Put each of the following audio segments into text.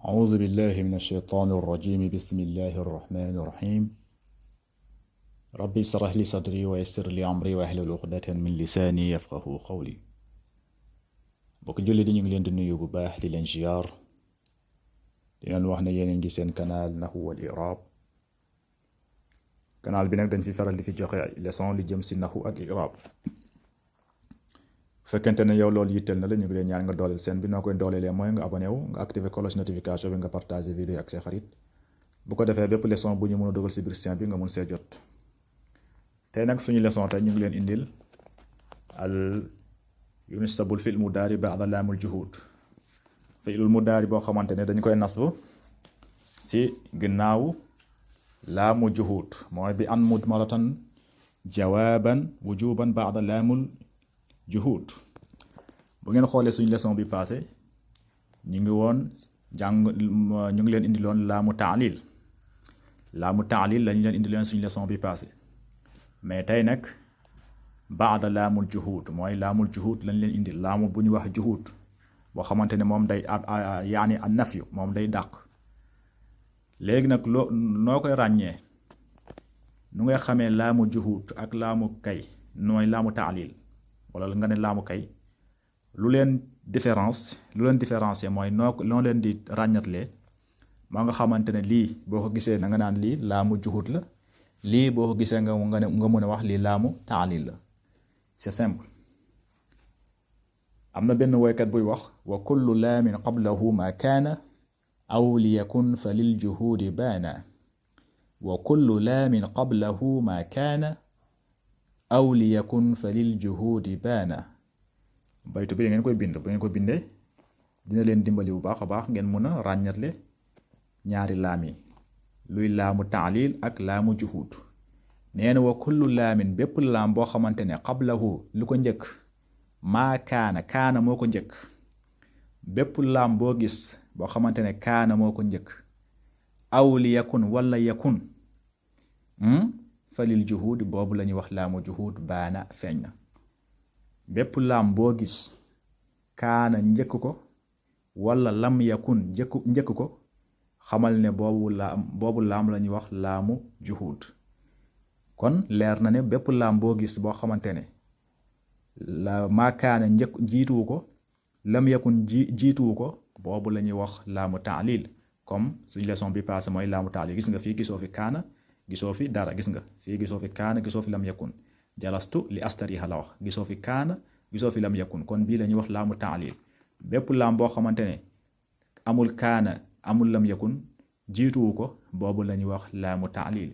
أعوذ بالله من الشيطان الرجيم. بسم الله الرحمن الرحيم. ربي اشرح لي صدري ويسر لي أمري واحلل عقدة من لساني يفقهوا قولي. bokk julli di ñu ngi leen di nuyu bu baax di leen ziar di leen wax ne yéen a ngi seen canal Nahwu wal I'rab. canal bi nag dañ fi faral di fi joxe ay leçon li jëm si nahwu ak i'rab. fekkente ne yow loolu yitteel na la ñu ngi leen ñaan nga dooleel seen bi noo koy dooleelee mooy nga abonné wu nga activer cloche notification bi nga partager vidéo ak say xarit bu ko defee bépp leçon bu ñu mën a dugal si biir seen bi nga mun see jot. tey nag suñu leçon tey ñu ngi leen indil al yunsabul fi'l mudaari ba'da laamul juhud. fi'lul mudaari boo xamante ne dañ koy nasbu si ginnaaw laamu juhud mooy bi an mudmaratan jawaaban wujuban ba'da laamul juhud. bu ngeen xoolee suñu leçon bi passé ñu ngi leen indiloon laamu taalil lañu leen indiloon suñu leçon bi passé mais tey nag baada laamul juhud mooy laamul juhud lañ leen indil laamu bu ñu wax juhud boo xamante ne moom day yaani an nafyu moom day dàq. léegi nag noo koy ràññee nu ngay xamee laamu juhud ak laamu kay nooy laamu taalil wala nga ne laamu kay lu leen différencier mooy noo leen di ràññatlee maa nga xamante ne lii boo ko gisee na nga naan lii laamu juhud la, lii boo ko gisee nga mën a wax lii laamu taalil la. c'est simple. am na benn woykat buy wax wa kullu laamin qablahu ma kaana aw li yakun fa lil juhudi baana wa kullu laamin qablahu ma kaana aw li yakun fa lil juhudi baana. baytu bi ngeen koy bind bu ngeen ko bindee dina leen dimbali bu baax a baax ngeen mën a ràññatle ñaari laam yi luy laamu taalil ak laamu juhud. nee na wa kullu laamin bépp laam boo xamante ne qablahu lu ko njëkk maa kaana moo ko njëkk. bépp laam boo gis boo xamante ne kaana moo ko njëkk aw li yakun wala yakun falil juhud boobu la ñuy wax laamu juhud baana feeñ na. bépp laam boo gis kaana njëkk ko wala lam yakun njëkk ko xamal ne boobu laam la ñuy wax laamu juhud. kon leer na ne bépp laam boo gis boo xamante ne la maa kaana jiituwu ko lam yakun jiituwu ko boobu la ñuy wax laamu taalil. comme suñu leçon bi passé mooy laamu taalil gis nga fii gisoo fi kaana gisoo fi dara, gis nga fii gisoo fi kaana gisoo fi lam yakun jalastu li astariha la wax gisoo fi kaana gisoo fi lam yakun kon bii la ñuy wax laamu taalil. bépp laam boo xamante ne amul kaana amul lam yakun jiituwu ko boobu la ñuy wax laamu taalil.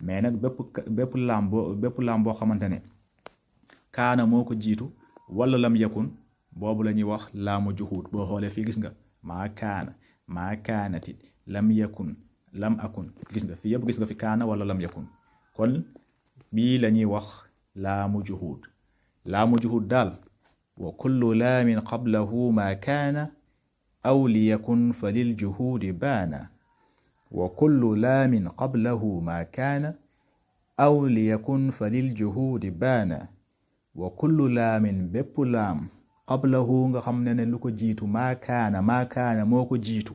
mais nag bépp laam boo xamante ne kaana moo ko jiitu wala lam yakun boobu la ñuy wax laamu juhud. boo xoolee fii gis nga maa kaanati lam yakun lam akun gis nga fii yëpp gis nga fi kaana wala lam yakun kon bii la ñuy wax laamu juhud daal wa kullu laamin qablahu ma kaana aw li yakun fa lil juhudi baana wa kullu laamin qablahu ma kaana aw li yakun fa lil juhudi baana wa kullu laamin bépp laam qablahu nga xam ne lu ko jiitu maa kaana moo ko jiitu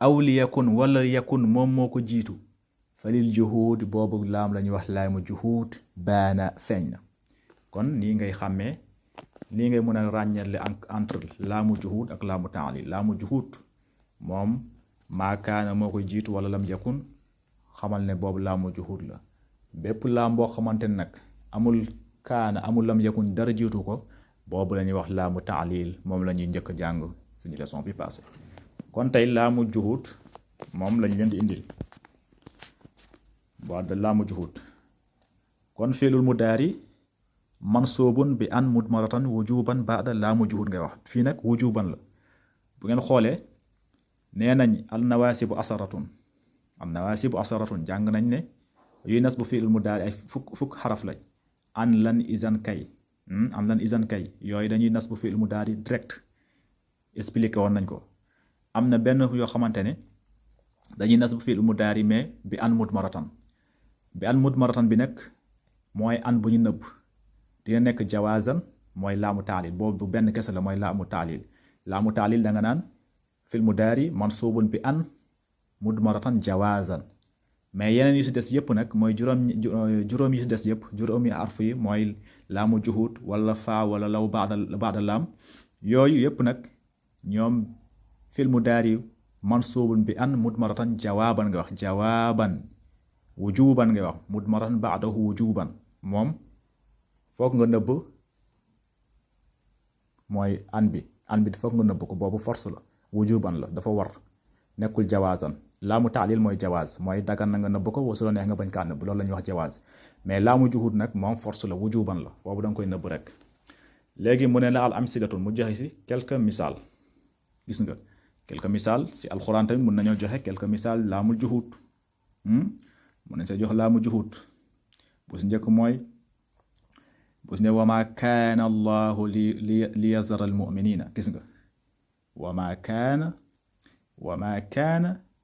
aw li yakun wala yakun moom moo ko jiitu falil juhud boobu laam la ñuy wax laamu juhud baana feeñ na. kon nii ngay xàmmee nii ngay mën a ràññale entre laamu juhud ak laamu taalil. laamu juhud moom maa kaana moo ko jiitu wala lam yakun xamal ne boobu laamu juhud la. bépp laam boo xamante ne nag amul kaana amul lam yakun dara jiitu ko boobu la ñuy wax laamu taalil moom la ñuy njëkk a jàng suñu leçon bi passé. kon tey laamu juhud moom lañ leen di indil baada laamu juhud. kon fi'lul mudaari mansuubun bi an mudmaratan wujuban baada laamu juhud ngay wax fii nag wujuban la. bu ngeen xoolee nee nañ al nawaasibu asaratun jàng nañ ne yuy nas bu fi'lul mudaari ay fukk xaraf lañ. an lan izan kay yooyu dañuy nas bu fi'lul mudaari direct expliqué woon nañ ko. am na benn yoo xamante ne dañuy nas bu fi'lul mudaari mais bi an mudmaratan bi nag mooy an bu ñu nëbb dina nekk jawaazan mooy laamu taalil boobu benn kese la mooy laamu taalil da nga naan fil mudaari mansubun bi an mudmaratan jawazan mais yeneen yu si des yëpp nag mooy juróom yu si des yëpp juróomi arf yi mooy laamu juhud wala faa wala law baada laam yooyu yëpp nag ñoom fil mudaari mansubun bi an mudmaratan jawaaban nga wax jawaaban wujuban nga wax mudmaratan baadahu wujuban moom foog nga nëbb mooy an bi foog nga nëbb ko boobu force la wujuban la dafa war nekkul jawaazan laamu taalil mooy jawaaz mooy dagan na nga nëbb ko su la neex nga bañ kaa nëbb loolu la ñuy wax jawaaz mais laamu juhud nag moom force la wujuban la boobu da nga koy nëbb rek léegi mu ne la al amsilatun mu joxe si quelques misaal gis nga quelques misaal si alxuraan tamit mun nañoo joxe quelques misaal laamul juhud mun nañ sa jox laamu juhud bu si njëkk mooy bu si ne wa ma kaana allahu li yazara al muminina gis nga wa ma kaana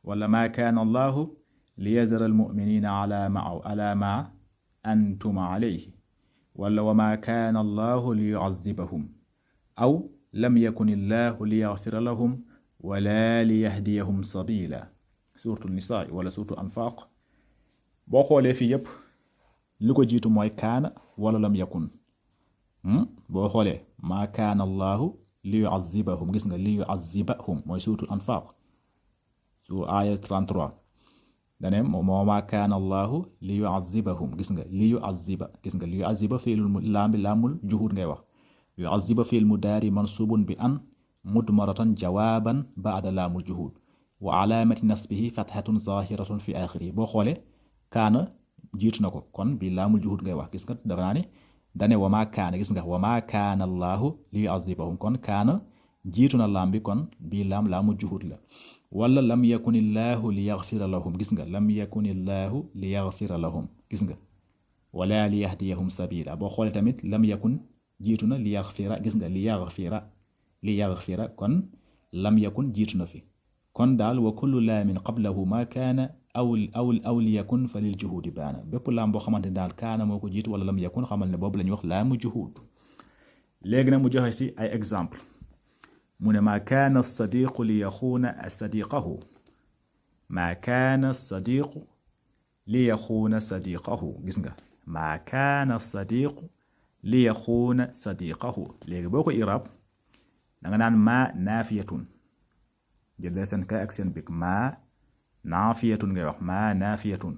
wala ma kaana allahu li yazara al muminina ala ma antum alayhi wala wa ma kaana allahu li yuazibahum aw lam yakun illahu li yaghfira lahum wala li yahdiyahum sabila suratu nisaa wala suratu anfaq boo xoolee fii yëpp li ko jiitu mooy kaana wala lam yakun boo xoolee maa kaana allahu li yuazibahum gis nga li yuazibahum mooy suratu anfaq su aaya 33 dane moo maa kaana allahu li yuazibahum gis nga li yuaziba fiilul laamul juhud ngay wax yuaziba fiil mudaari mansubun bi an mudmaratan jawaaban baada laamul juhud wa alaamati nasbihi fathatun zahiratun fi axirihi boo xoolee kaana jiitu na ko kon bi laamul juhud ngay wax gis nga dafa naa ne dane wa maa kaana gis nga wa maa kaana allahu li yuazibahum kon kaana jiitu na laam bi kon bi laamul juhud la wala lam yakun illahu li yaghfira lahum gis nga lam yakun illahu li yaghfira lahum gis nga wala li yahdiyahum sabila boo xoolee tamit lam yakun jiitu na li yaghfira gis nga li yaghfira kon lam yakun jiitu na fi kon daal wa kullu laamin qablahu ma kaana aw li yakun fa lil juhudi baana bépp laam boo xamante ne daal kaana moo ko jiitu wala lam yakun xamal ne boobu la ñuy wax laamu juhud léegi nag mu joxe si ay exemple mu ne maa kaana sadiqu li yaxuuna sadiqahu maa kaana sadiqu li yaxuuna sadiqahu gis nga maa kaana sadiqu li yaxuuna sadiqahu léegi boo ko irab da nga naan maa naafiyatun jëlee seen kay ak seen bik maa naafiyatun ngay wax maa naafiyatun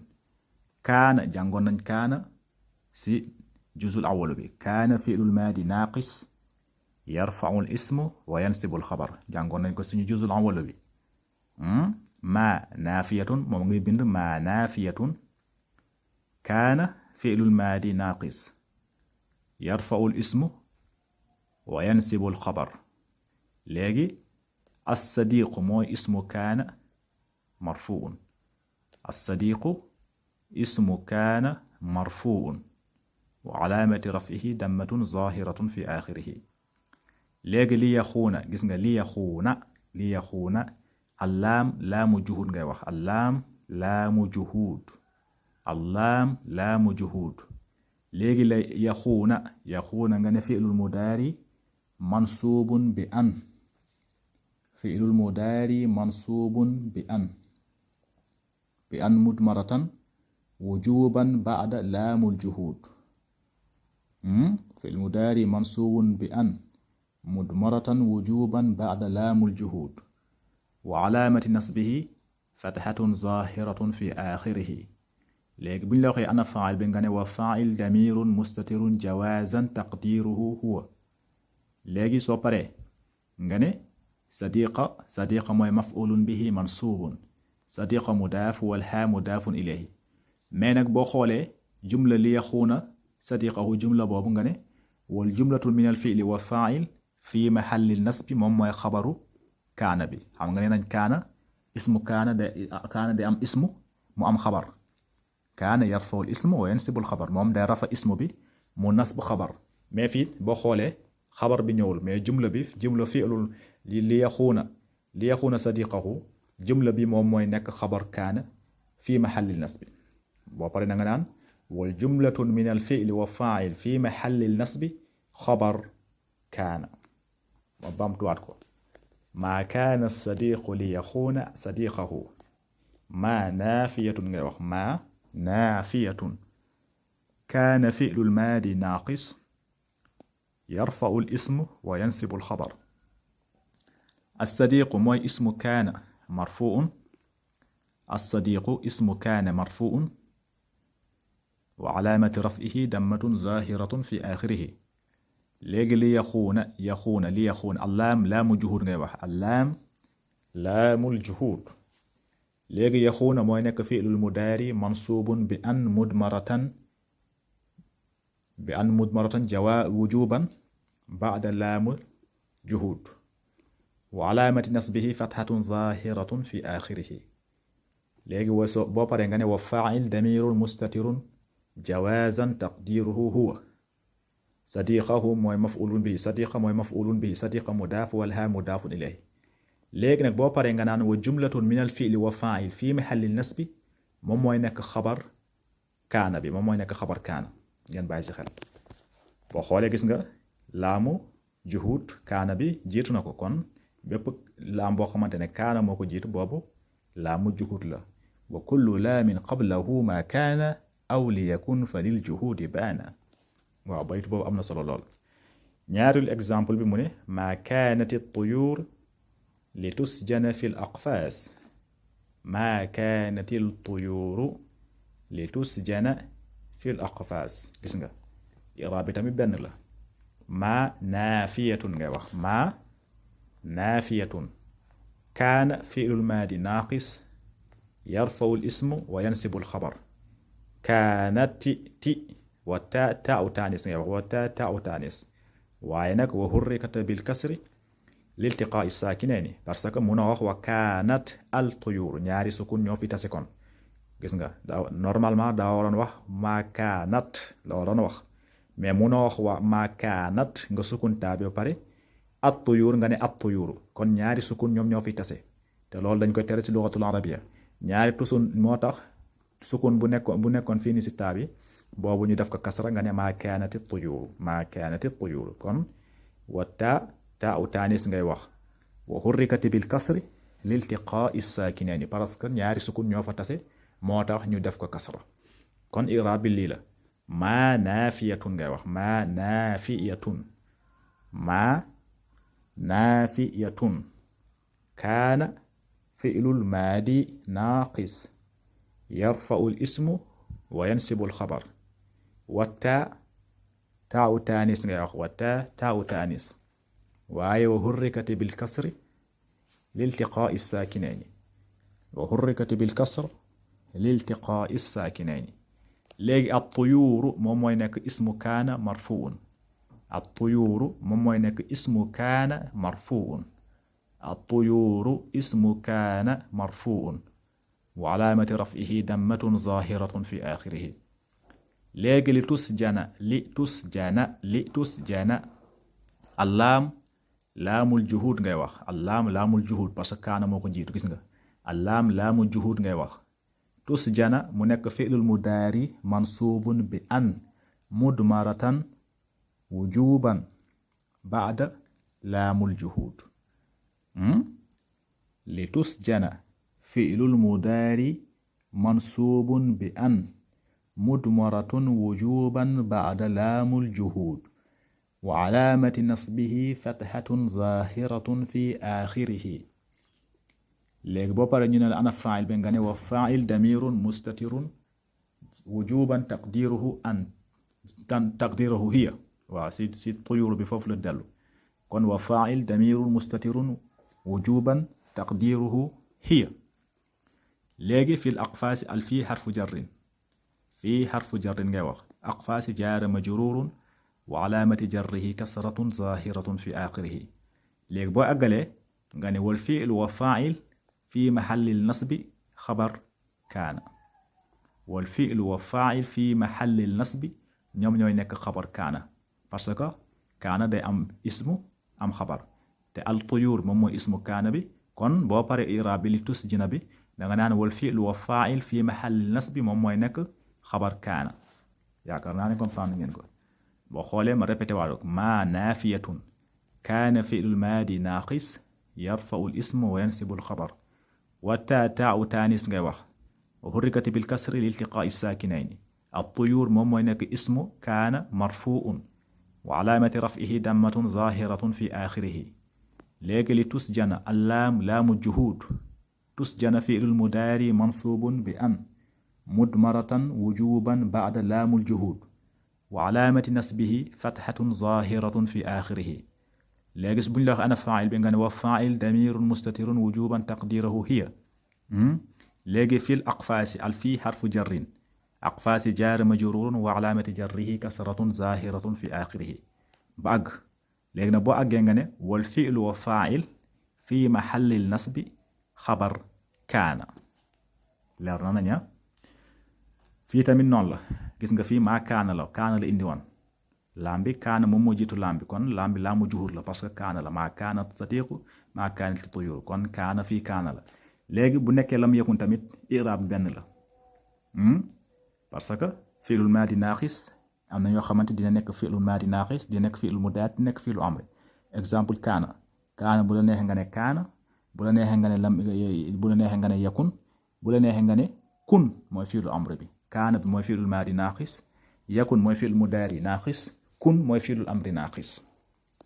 kaana jàngoon nañ kaana si juzul awwal bi kaana fi'lul maadi naaqis yarfa'u al ismu wa yansibu al xabar jàngoon nañ ko suñu juzul awwal bi maa naafiyatun moom ngay bind maa naafiyatun kaana fi'lul maadi naaqis yarfa'u al ismu wa yansibu al xabar léegi as-sadiqu mooy ismu kaana marfuun as-sadiqu ismu kaana marfuun wa alaamati raf'ihi dammatun zahiratun fi axirihi léegi li yaxuuna gis nga li yaxuuna allaam laamu juhud ngay wax allaam laamu juhud léegi la yaxuuna nga ne fi'lul mudaari mansuubun bi an fi'lul mudaari mansuubun bi an mudmaratan wujuban ba'da laamul juhud fi'lul mudaari mansuubun bi an mudmaratan wujuban ba'da laamul juhud wa alaamati nasbihi fathatun zahiratun fi axirihi léegi buñ la waxee ana faa'il bi nga ne wa faa'il damirun mustatirun jawaazan taqdiruhu huwa léegi soo paree nga ne sadiqa mooy maf'ulun bihi mansubun sadiqa mudaaf wal haa mudaafun ilayhi mais nag boo xoolee jumla li yaxuuna sadiqahu jumla boobu nga ne wal jumlatu min al fi'li wa faa'il fi mahalli nasbi moom mooy xabaru kaana bi xam nga ne nañ kaana ismu kaana day am ismu mu am xabar kaana yarfa'ul ismu wa yansibul xabar moom day rafa ismu bi mu nasbu xabar mais fii boo xoolee xabar bi ñëwul mais jumla fi'lul li yaxuuna sadiqahu jumla bi moom mooy nekk xabar kaana fi mahalli nasbi boo pare na nga naan wal jumlatun min al fi'li wa fa'il fi mahalli nasbi xabar kaana ma bamtuwaat ko ما كان الصديق ليخون صديقه ما نافية ngay wax ما نافية كان فعل الماضي ناقص يرفع الاسم وينصب الخبر الصديق موي اسم كان مرفوع الصديق اسم كان مرفوع وعلامة رفعه دمة ظاهرة في آخره léegi li yaxuuna li yaxuuna allaam laamu juhuud ngay wax allaam laamul juhuud léegi yaxuuna mooy nekk fi'lul mudaari mansuubun bi an mudmaratan wujuban ba'da laamul juhuud wa alaamati nasbihi fathatun zaahiratun fi aaxirihi léegi boo paree nga ne wa faa'il damirun mustatirun jawaazan taqdiruhu huwa صديقه موي مفعول به صديقه موي مفعول به صديقه مضاف والها مضاف اليه léegi nag boo paree nga naan wa jumlatun min al fi'li wa fa'il fi mahalli nasbi moom mooy nekk xabar kaana bi moom mooy nekk xabar kaana ngeen bàyyi ci xel boo xoolee gis nga laamu juhud kaana bi jiitu na ko kon bépp laam boo xamante ne kaana moo ko jiitu boobu laamu juhud la wa kullu laamin qablahu ma kaana aw li yakun fa lil juhudi baana waaw baytu boobu am na solo lool ñaareelu exemple bi mu ne ma kaanati tuyur li tusjana fi l aqfaas ma kaanati tuyuru li tusjana fi l aqfaas gis nga iraab bi tamit benn la ma naafiyatun ngay wax ma naafiyatun kaana fi'lul maadi naaqis yarfa'u l ismu wa yansibu l xabar kaanati ti والتاء تاء تانيث والتاء تاء تانيث وعينك وحركت بالكسر لالتقاء الساكنين بارسك مuna wax وكانت الطيور ñaari sukun ñoo fi tase kon gis nga normalement da waroon wax ma kaanat la waroon wax mais muna wax wa ma kaanat nga sukun taa bi ba pare at-tuyur nga ne at-tuyur kon ñaari sukun ñoom ñoo fi tase te loolu dañ koy tere ci lugatul arabia ñaari tusun moo tax sukun bu nekkoon fii ni ci taa bi boobu ñu def ko kasra nga ne ma kaanati tuyuru kon wa taa taanis ngay wax wa hurrikati bil kasri liltiqaa'i saakinayni parce que ñaari sukun ñoo fa tase moo tax ñu def ko kasra kon i'raab bi lii la ma naafiyatun ngay wax ma naafiyatun kaana fi'lul maadi naaqis yarfa'u al ismu wa yansibu al xabar والتاء تاء تانيث ngay wax والتاء تاء تانيث waaye وحركت بالكسر لالتقاء الساكنين وحركت بالكسر لالتقاء الساكنين léegi الطيور moom mooy nekk اسم كان مرفوع الطيور moom mooy nekk اسم كان مرفوع الطيور اسم كان مرفوع وعلامة رفعه دمة ظاهرة في آخره léegi li tusjana allaam laamul juhud ngay wax allaam laamul juhud parce que kaana moo ko jiitu gis nga allaam laamul juhud ngay wax tusjana mu nekk fi'lul mudaari mansuubun bi an mudmaratan wujuban ba'da laamul juhud li tusjana fi'lul mudaari mansuubun bi an مدمرة وجوبا بعد لام الجهود وعلامة نصبه فتحة ظاهرة في آخره léegi boo paree ñu ne la ana faa'il bi nga ne wa faa'il damirun mustatirun wujuban taqdiruhu hiya waaw si tuyur bi foofu la dellu kon wa faa'il damirun mustatirun wujuban taqdiruhu hiya léegi fil aqfaasi al fii harfu jarrin في حرف جر ngay wax أقفاس جار مجرور وعلامة جره كسرة ظاهرة في آخره léegi boo àggalee nga ne wal fi'l wa fa'il في محل النصب خبر كان wal fi'l wa fa'il في محل النصب ñoom ñooy nekk xabar kaana parce que kaana day am ismu am xabar te al tuyur moom mooy ismu kaana bi kon boo pare i'raab bi li tusjina bi da nga naan wal fi'l wa fa'il في محل النصب moom mooy nekk xabar kaana yaakaar naa ne comprendre ngeen ko boo xoolee ma répété waat ma naafiyatun kaana fi'lul maadi naaqis يرفع الاسم وينسب الخبر. والتاء تاء تانيس ngay wax وحركت بالكسر لالتقاء الساكنين. الطيور موم نك اسم كان مرفوع وعلامة رفعه دمة ظاهرة في آخره. لكن لتسجن اللام لام الجهود. تسجن فعل المضارع منصوب بأن مدمرة وجوبا بعد لام الجهود وعلامة نسبه فتحة ظاهرة في آخره. لكن بن لك أنا فاعل بين وفاعل ضمير مستتر وجوبا تقديره هي. لكن في الأقفاص الفي حرف جر. أقفاص جار مجرور وعلامة جره كسرة ظاهرة في آخره. بأج لكن بو أجنغني والفعل وفاعل في محل النصب خبر كان. لرنا نيا في تامين نون لا gis nga fi ma kana la indi won lambi kana mom mo jitu lambi kon lambi lamu juhur la parce que kana la ma kana satiqu ma kana tuyur kon kana fi kana la legi bu nekke lam yakun tamit i'rab ben la parce que fi'lul madi naqis amna ño xamanteni dina nek fi'lul madi naqis dina nek fi'lul mudari nek fi'lul amri. exemple kana bu la nexe nga ne kana bu la nexe nga ne lam bu la nexe nga ne yakun bu la nexe nga ne kun moy fi'lul amri bi. كان موي فعل الماضي ناقص يكون موي فعل المضارع ناقص كن موي فعل الامر ناقص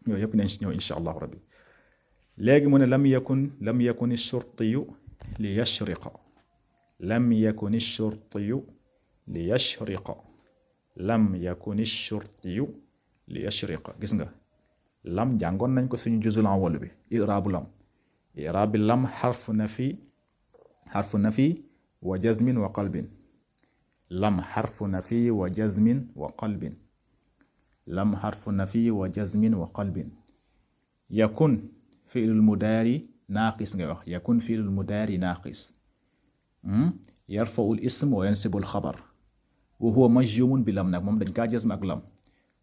يو يب نيو ان شاء الله ربي. لغي من لم يكن الشرطي ليشرق. لم يكن الشرطي ليشرق. لم يكن الشرطي ليشرق. gis nga lam jangon nañ ko suñu juzul awwal bi i'rab lam حرف نفي وجزم وقلب. لم حرف نفي وجزم وقلب. لم حرف نفي وجزم وقلب. يكون فعل المضارع ناقص يكون فعل المضارع ناقص يرفع الاسم وينسب الخبر وهو مجزوم بلم نك موم دنج كا جزم ak lam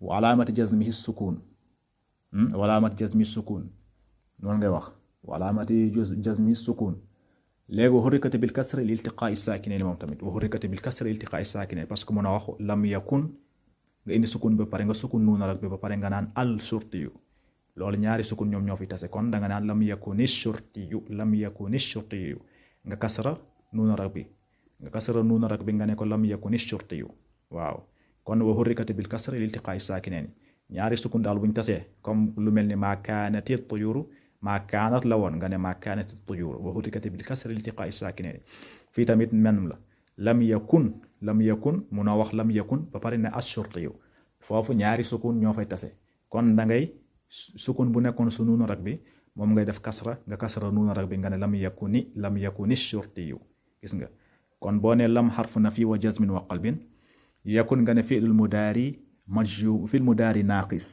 وعلامة جزمه السكون. وعلامة جزمه السكون نون ngay wax وعلامة جزمه السكون. لغو حركت بالكسر لالتقاء الساكنين موم تاميت وحركت بالكسر لالتقاء الساكنين باسكو مونا واخ لم يكن nga indi sukun ba pare nga sukun nuna rak bi ba pare nga nan al shurtiyu lol ñaari sukun ñom ñofi tassé kon da nga nan lam yakun shurtiyu nga kasra nuna rak bi nga ne ko lam yakun shurtiyu waaw kon wa hurrikat bil kasr liltiqa'i sakinain ñaari sukun dal buñ tassé comme lu melni ma kanati tuyuru ما كانت لون غاني ما كانت الطيور وهتكت بالكسر الالتقاء الساكنين. في تميت منم لم يكن منا wax لم يكن ba pare ne الشرطي fofu ñaari sukun ño fay tassé kon da ngay sukun bu nekkon su nunu rak bi mom ngay def kasra nga kasra nunu rak bi nga ne lam yakuni الشرطي gis nga kon bo ne lam harfu nafi wa jazmin wa qalbin yakun nga ne fi'lul mudari majzum fil mudari naqis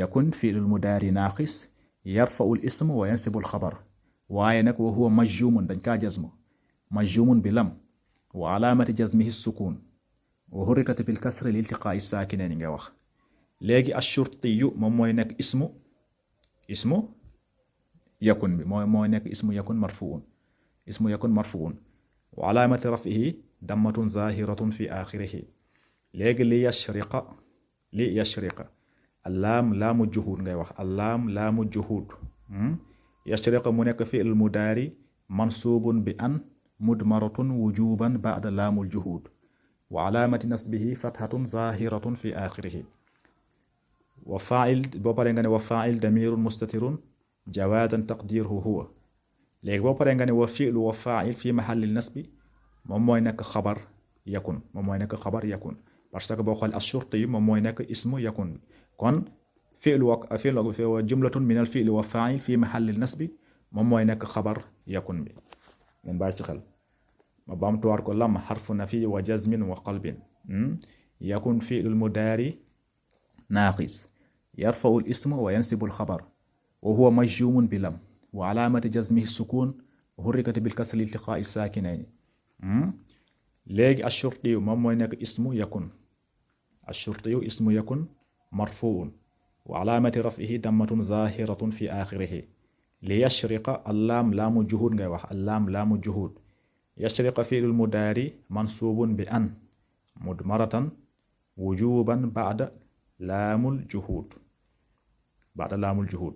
yakun fi'lul mudari naqis يرفع الاسم وينسب الخبر وعينك وهو مجزوم دنجا جزم مجزوم بلم وعلامة جزمه السكون وحركت بالكسر لالتقاء الساكنين nga wax legi الشرطي mom moy nek ismu yakun bi moy nek ismu yakun marfuun وعلامة رفعه دمة ظاهرة في آخره legi ليشرق اللام لام الجهود ngay wax اللام لام الجهود يشرق mu nek fi al mudari mansubun bi an mudmaratun wujuban ba'da lam al juhud wa alamati nasbihi fathatun zahiratun fi akhirih wa fa'il bo pare nga ne wa fa'il damirun mustatirun jawazan taqdiruhu huwa legi bo pare nga ne wa fi'l wa fa'il fi mahall al nasb mom moy nek khabar yakun parce que bo xol ash-shurti mom moy nek ismu yakun kon fi'l jumlatun min al-fi'l wa fa'il fi mahall al-nasb mom moy nek khabar yakun bi ngeen ba ci xel ma bamtu war ko lam harfu nafi wa jazmin wa qalbin yakun fi'l al-mudari naqis yarfa'u al-ism wa yansibu al-khabar wa huwa majzumun bi lam wa alamati jazmihi as-sukun wa hurrikat bil kasr li-iltiqa'i as-sakinayn legi ash-shurti mom moy nek ismu yakun الشرطي اسم يكن مرفوع وعلامة رفعه دمة ظاهرة في آخره. ليشرق اللام لام الجهود ngay wax اللام لام الجهود يشرق فعل المضارع منصوب بأن مضمرة وجوبا بعد لام الجهود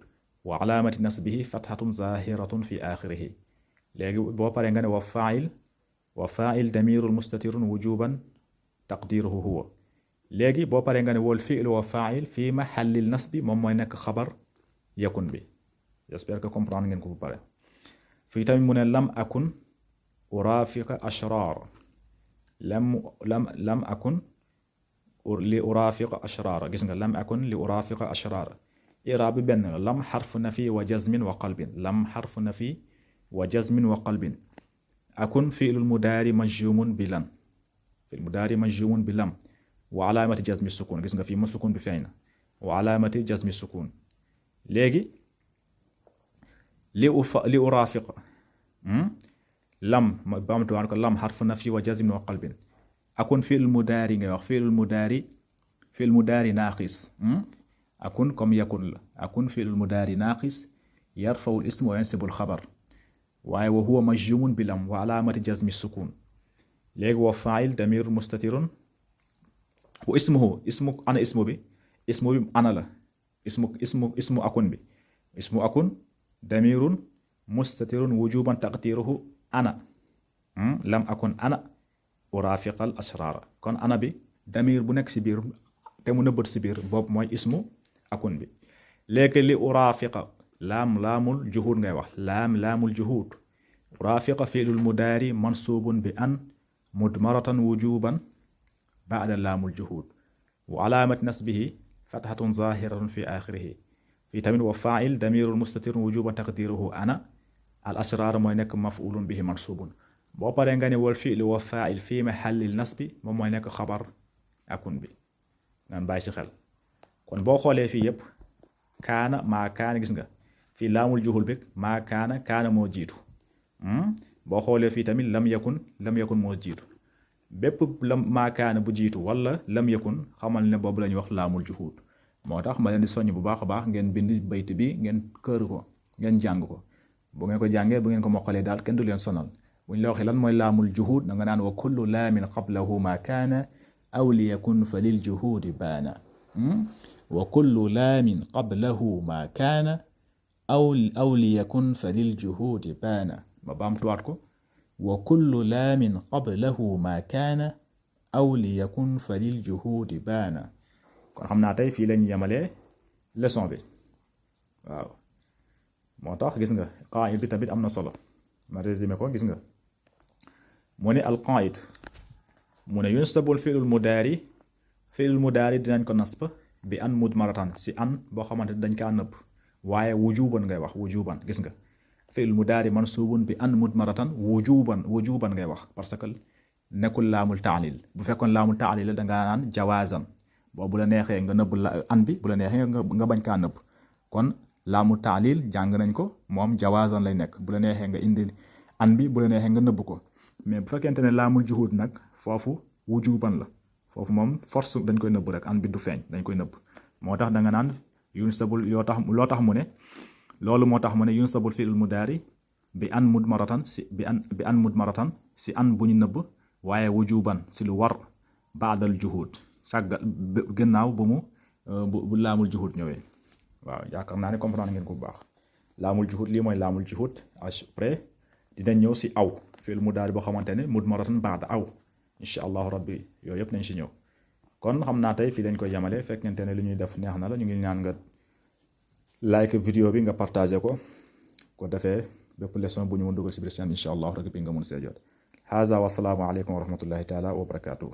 wa alaamati nasbihi fathatun zahiratun fi axirihi léegi boo paree nga ne wa faa'il damirun mustatirun wujuban taqdiruhu huwa léegi boo paree nga ne wal fi'lu wa faa'il fi mahallil nasbi moom mooy nekk xabar yakun bi j'espère que comprendre ngeen ko bu pare fii tamit mu ne lam akun urafiqa ashrar lam akun li urafiqa ashrar gis nga lam akun li urafiqa ashrar iraab bi benn lam xarfu nafi wa jazmin wa qalbin lam xarfu nafi wa jazmin wa qalbin akun fi'lul mudaari majzumun bi lan fi'l mudaari majzumun bi lam wa alaamati jazmi sukun gis nga fii ma sukun bi feeñ na wa alaamati jazmi sukun léegi li urafiq lam bamtuwaan ko lam xarfu nafi wa jazmin wa qalbin akun fi'l mudaari ngay wax fi'l mudaari naaqis akun comme yakun la akun fi'l mudaari naaqis yarfa'u al-ism wa yansibu al-xabar waaye wa huwa majzumun bi lam wa alaamati jazmi sukun léegi wa faa'il damir mustatirun wa ismu ana ismu bi ana la ismu akun bi ismu akun damirun mustatirun wujuban taqdiruhu ana lam akun ana urafiqal asrar kon ana bi damir bu nekk si biir te mu nëbbat si biir boobu mooy ismu akun bi léegi li urafiqa laamul juhud ngay wax laamul juhud urafiqa fi'lul mudaari mansubun bi an mudmaratan wujuban ba'da laamul juhud wa alaamat nasbihi fathatun zahiratun fi axirihi fii tamit wa faa'il damirun mustatirun wujuban taqdiruhu ana al asrar mooy nekk maf'ulun bihi mansubun boo paree nga ne wal fi'lu wa faa'il fii mahallil nasbi moom mooy nekk xabar akun bi naan bàyyi ci xel kon boo xoolee fii yëpp kaana maa kaana gis nga fii laamul juhul bi maa kaana moo jiitu boo xoolee fii tamit lam yakun moo jiitu bépp maa kaana bu jiitu wala lam yakun xamal ne boobu la ñuy wax laamul juhud moo tax ma leen di soññ bu baax a baax ngeen bind bayt bi ngeen kër ko ngeen jàng ko bu ngeen ko jàngee bu ngeen ko mokkalee daal kenn du leen sonal buñ la waxee lan mooy laamul juhud da nga naan wa kullu laamin qablahu ma kaana aw li yakun fa lil juhudi baana wa kullu laamin qablahu ma kaana aw li yakun fa lil juhudi baana ma baamtuwaat ko wa kullu laamin qablahu ma kaana aw li yakun fa lil juhudi baana kon xam naa tey fii lañu yemalee leçon bi waaw moo tax gis nga qaa'id bi tamit am na solo ma résumé ko gis nga mu ne al qaa'id mu ne yunsabul fi'lul mudaari dinañ ko nasb bi an mudmaratan si an boo xamante dañ kaa nëbb waaye wujuban ngay wax wujuban gis nga fi'lul mudaari mansubun bi an mudmaratan wujuban ngay wax parce que nekkul laamul ta'lil bu fekkoon laamul ta'lil la da nga naan jawaazan boo bu la neexee nga nëbb an bi bu la neexee nga bañ kaa nëbb kon laamu ta'lil jàng nañ ko moom jawaazan lay nekk bu la neexee nga indi an bi bu la neexee nga nëbb ko mais bu fekkente ne laamul juhud nag foofu wujuban la foofu moom force dañ koy nëbb rek an bi du feeñ dañ koy nëbb moo tax da nga naan yunsabul loo tax mu ne loolu moo tax mu ne yunsabul fi'lul mudaari bi an mudmaratan si an bu ñu nëbb waaye wujuban si lu war baadal juhud sàgga gannaaw bu laamul juhud ñëwee waaw yaakaar naa ne comprendre ngeen ko bu baax laamul juhud lii mooy laamul juhud après dinañ ñëw si aw fi'l mudaari boo xamante ne mudmaratan baada aw incha allahu rabbi yooyu yëpp nañ si ñëw kon xam naa tey fii dañ koy yemale fekkente ne li ñuy def neex na la ñu ngi ñaan nga like vidéo bi nga partagé ko defee bépp leçon bu ñu mën dugal si biir seen incha allahu rabbi nga mun see jot haza wa salaamu aleykum wa rahmatullahi taala wa barakatuh